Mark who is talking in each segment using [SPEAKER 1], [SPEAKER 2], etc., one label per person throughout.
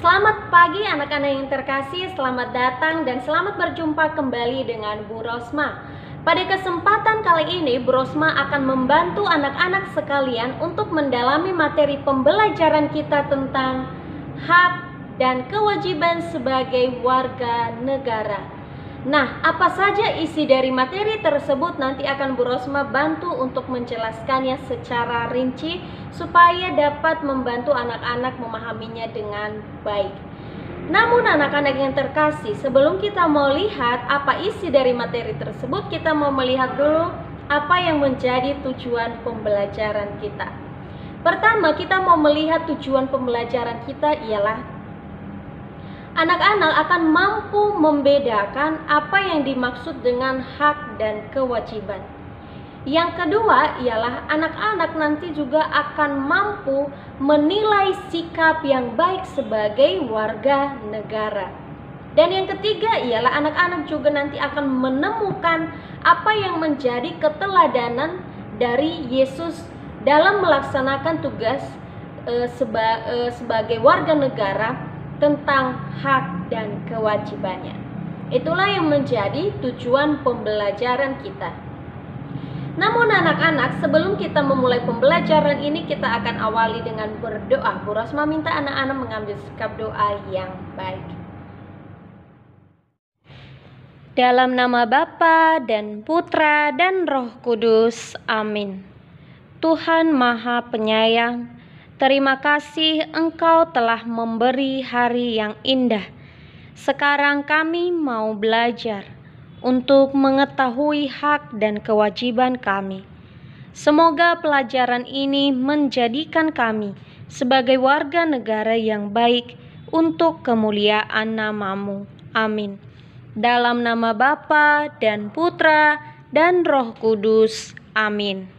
[SPEAKER 1] Selamat pagi anak-anak yang terkasih, selamat datang dan selamat berjumpa kembali dengan Bu Rosma. Pada kesempatan kali ini, Bu Rosma akan membantu anak-anak sekalian untuk mendalami materi pembelajaran kita tentang hak dan kewajiban sebagai warga negara. Nah, apa saja isi dari materi tersebut nanti akan Bu Rosma bantu untuk menjelaskannya secara rinci supaya dapat membantu anak-anak memahaminya dengan baik. Namun anak-anak yang terkasih, sebelum kita mau lihat apa isi dari materi tersebut, kita mau melihat dulu apa yang menjadi tujuan pembelajaran kita. Pertama, kita mau melihat tujuan pembelajaran kita ialah anak-anak akan mampu membedakan apa yang dimaksud dengan hak dan kewajiban. Yang kedua ialah anak-anak nanti juga akan mampu menilai sikap yang baik sebagai warga negara. Dan yang ketiga ialah anak-anak juga nanti akan menemukan apa yang menjadi keteladanan dari Yesus dalam melaksanakan tugas sebagai warga negara tentang hak dan kewajibannya. Itulah yang menjadi tujuan pembelajaran kita. Namun anak-anak, sebelum kita memulai pembelajaran ini, kita akan awali dengan berdoa. Bu Rosma minta anak-anak mengambil sikap doa yang baik. Dalam nama Bapa dan Putra dan Roh Kudus, amin. Tuhan Maha Penyayang, terima kasih Engkau telah memberi hari yang indah. Sekarang kami mau belajar untuk mengetahui hak dan kewajiban kami. Semoga pelajaran ini menjadikan kami sebagai warga negara yang baik untuk kemuliaan nama-Mu. Amin. Dalam nama Bapa dan Putra dan Roh Kudus. Amin.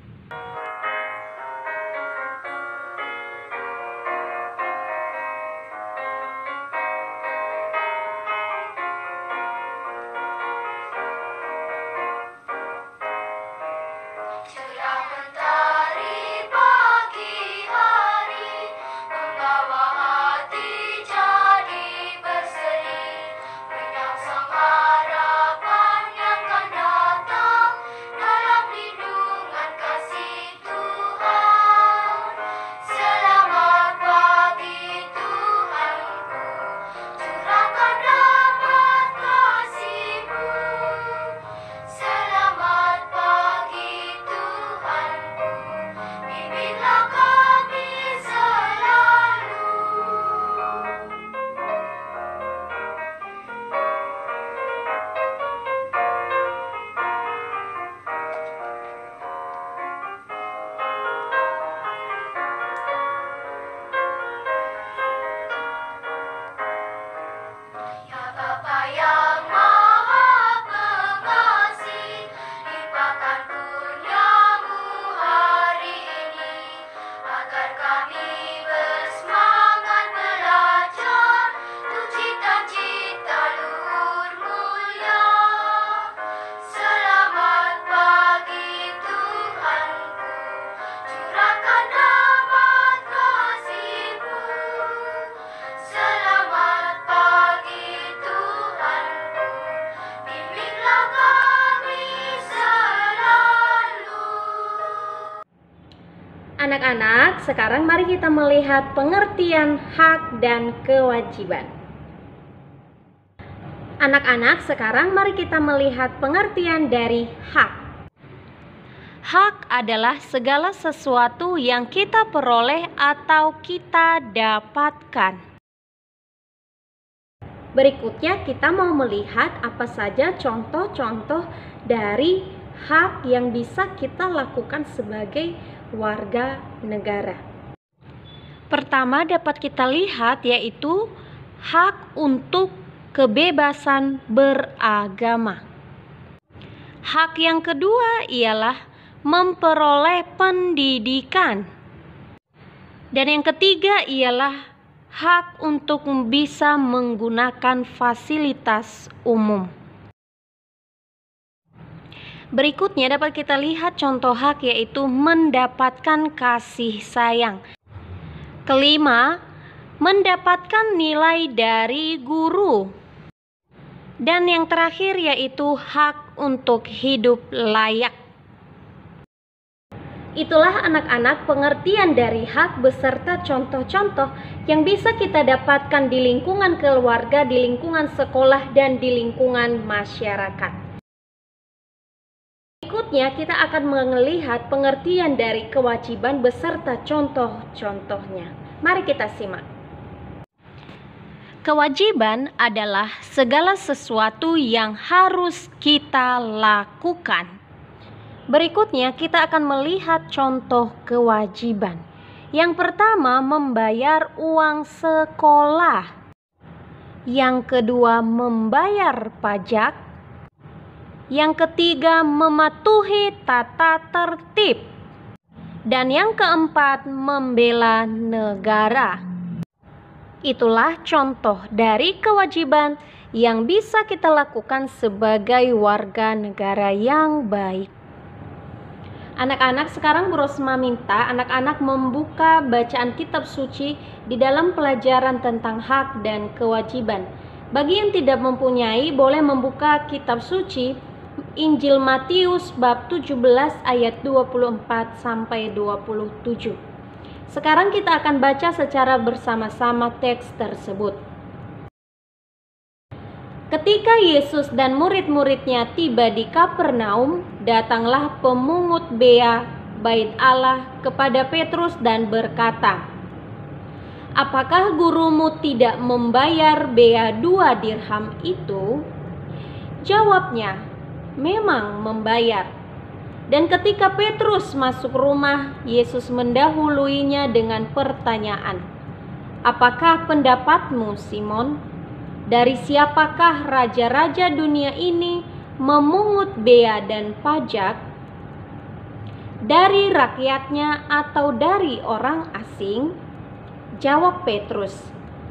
[SPEAKER 1] Anak-anak, sekarang mari kita melihat pengertian hak dan kewajiban. Anak-anak, sekarang mari kita melihat pengertian dari hak. Hak adalah segala sesuatu yang kita peroleh atau kita dapatkan. Berikutnya kita mau melihat apa saja contoh-contoh dari hak yang bisa kita lakukan sebagai warga negara. Pertama dapat kita lihat yaitu hak untuk kebebasan beragama. Hak yang kedua ialah memperoleh pendidikan. Dan yang ketiga ialah hak untuk bisa menggunakan fasilitas umum. Berikutnya dapat kita lihat contoh hak yaitu mendapatkan kasih sayang. Kelima, mendapatkan nilai dari guru. Dan yang terakhir yaitu hak untuk hidup layak. Itulah anak-anak pengertian dari hak beserta contoh-contoh yang bisa kita dapatkan di lingkungan keluarga, di lingkungan sekolah, dan di lingkungan masyarakat. Berikutnya kita akan melihat pengertian dari kewajiban beserta contoh-contohnya. Mari kita simak. Kewajiban adalah segala sesuatu yang harus kita lakukan. Berikutnya kita akan melihat contoh kewajiban. Yang pertama, membayar uang sekolah. Yang kedua, membayar pajak. Yang ketiga, mematuhi tata tertib. Dan yang keempat, membela negara. Itulah contoh dari kewajiban yang bisa kita lakukan sebagai warga negara yang baik. Anak-anak, sekarang Bu Rosma minta anak-anak membuka bacaan kitab suci di dalam pelajaran tentang hak dan kewajiban. Bagi yang tidak mempunyai, boleh membuka kitab suci Injil Matius bab 17 ayat 24 sampai 27. Sekarang kita akan baca secara bersama-sama teks tersebut. Ketika Yesus dan murid-muridnya tiba di Kapernaum, datanglah pemungut bea bait Allah kepada Petrus dan berkata, "Apakah gurumu tidak membayar bea 2 dirham itu?" Jawabnya, "Memang membayar." Dan ketika Petrus masuk rumah, Yesus mendahuluinya dengan pertanyaan, "Apakah pendapatmu, Simon? Dari siapakah raja-raja dunia ini memungut bea dan pajak? Dari rakyatnya atau dari orang asing?" Jawab Petrus,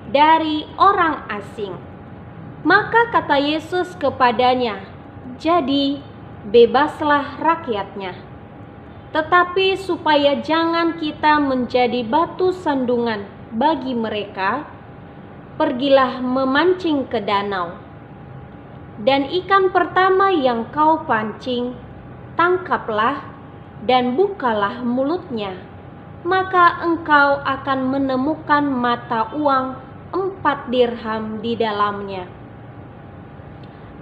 [SPEAKER 1] "Dari orang asing." Maka kata Yesus kepadanya, "Jadi bebaslah rakyatnya. Tetapi supaya jangan kita menjadi batu sandungan bagi mereka, pergilah memancing ke danau. Dan ikan pertama yang kau pancing, tangkaplah dan bukalah mulutnya. Maka engkau akan menemukan mata uang 4 dirham di dalamnya.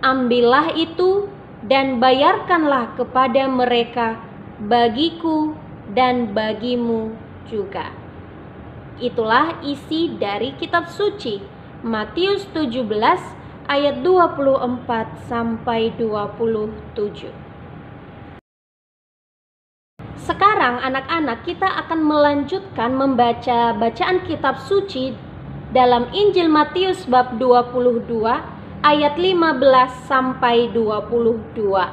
[SPEAKER 1] Ambillah itu dan bayarkanlah kepada mereka, bagiku dan bagimu juga." Itulah isi dari kitab suci Matius 17 ayat 24 sampai 27. Sekarang anak-anak, kita akan melanjutkan membaca bacaan kitab suci dalam Injil Matius bab 22 ayat 15 sampai 22.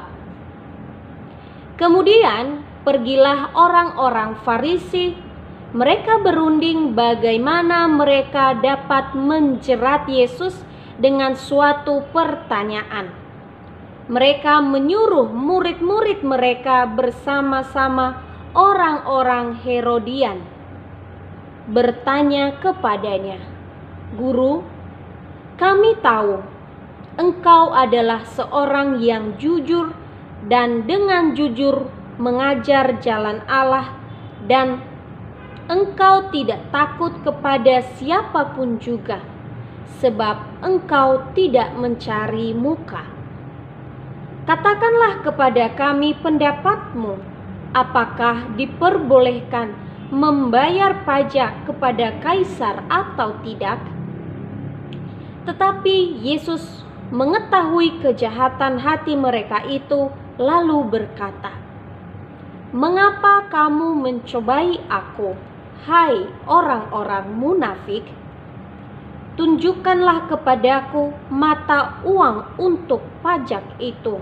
[SPEAKER 1] Kemudian pergilah orang-orang Farisi. Mereka berunding bagaimana mereka dapat menjerat Yesus dengan suatu pertanyaan. Mereka menyuruh murid-murid mereka bersama-sama orang-orang Herodian bertanya kepadanya, "Guru, kami tahu engkau adalah seorang yang jujur dan dengan jujur mengajar jalan Allah, dan engkau tidak takut kepada siapapun juga, sebab engkau tidak mencari muka. Katakanlah kepada kami pendapatmu, apakah diperbolehkan membayar pajak kepada kaisar atau tidak?" Tetapi Yesus mengetahui kejahatan hati mereka itu, lalu berkata, "Mengapa kamu mencobai aku, hai orang-orang munafik? Tunjukkanlah kepadaku mata uang untuk pajak itu."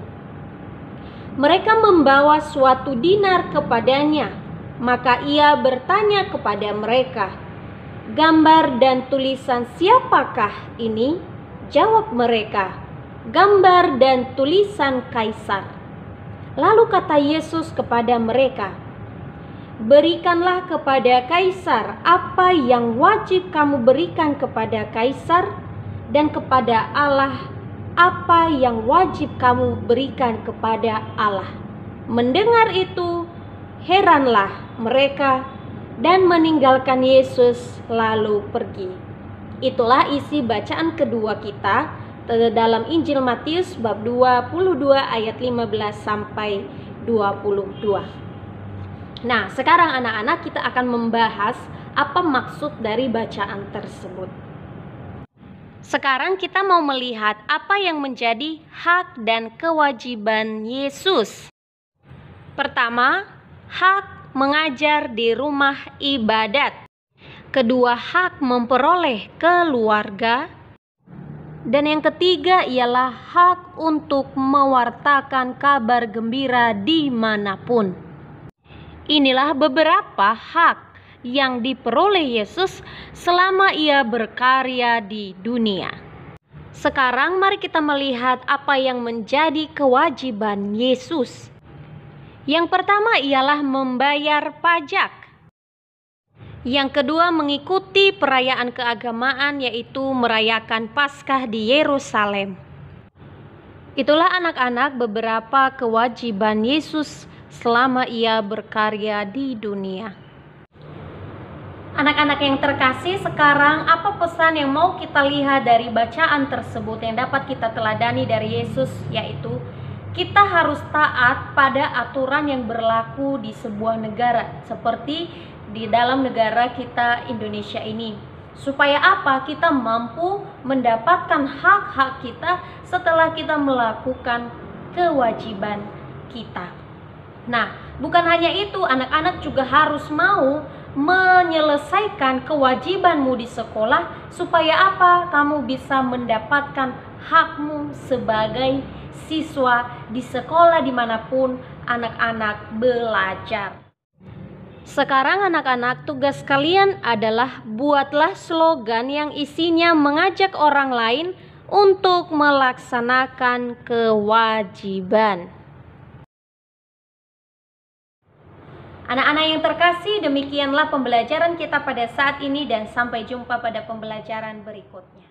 [SPEAKER 1] Mereka membawa suatu dinar kepadanya, maka ia bertanya kepada mereka, "Gambar dan tulisan siapakah ini?" Jawab mereka, "Gambar dan tulisan Kaisar." Lalu kata Yesus kepada mereka, berikanlah kepada kaisar apa yang wajib kamu berikan kepada kaisar, dan kepada Allah apa yang wajib kamu berikan kepada Allah." Mendengar itu, heranlah mereka dan meninggalkan Yesus lalu pergi. Itulah isi bacaan kedua kita dalam Injil Matius bab 22 ayat 15 sampai 22. Nah, sekarang anak-anak kita akan membahas apa maksud dari bacaan tersebut. Sekarang kita mau melihat apa yang menjadi hak dan kewajiban Yesus. Pertama, hak mengajar di rumah ibadat. Kedua, hak memperoleh keluarga. Dan yang ketiga ialah hak untuk mewartakan kabar gembira dimanapun. Inilah beberapa hak yang diperoleh Yesus selama ia berkarya di dunia. Sekarang mari kita melihat apa yang menjadi kewajiban Yesus. Yang pertama ialah membayar pajak. Yang kedua, mengikuti perayaan keagamaan, yaitu merayakan Paskah di Yerusalem. Itulah anak-anak beberapa kewajiban Yesus selama ia berkarya di dunia. Anak-anak yang terkasih, sekarang apa pesan yang mau kita lihat dari bacaan tersebut yang dapat kita teladani dari Yesus, yaitu kita harus taat pada aturan yang berlaku di sebuah negara, seperti di dalam negara kita Indonesia ini. Supaya apa? Kita mampu mendapatkan hak-hak kita setelah kita melakukan kewajiban kita. Nah, bukan hanya itu, anak-anak juga harus mau menyelesaikan kewajibanmu di sekolah. Supaya apa? Kamu bisa mendapatkan hakmu sebagai siswa di sekolah dimanapun anak-anak belajar. Sekarang anak-anak, tugas kalian adalah buatlah slogan yang isinya mengajak orang lain untuk melaksanakan kewajiban. Anak-anak yang terkasih, demikianlah pembelajaran kita pada saat ini dan sampai jumpa pada pembelajaran berikutnya.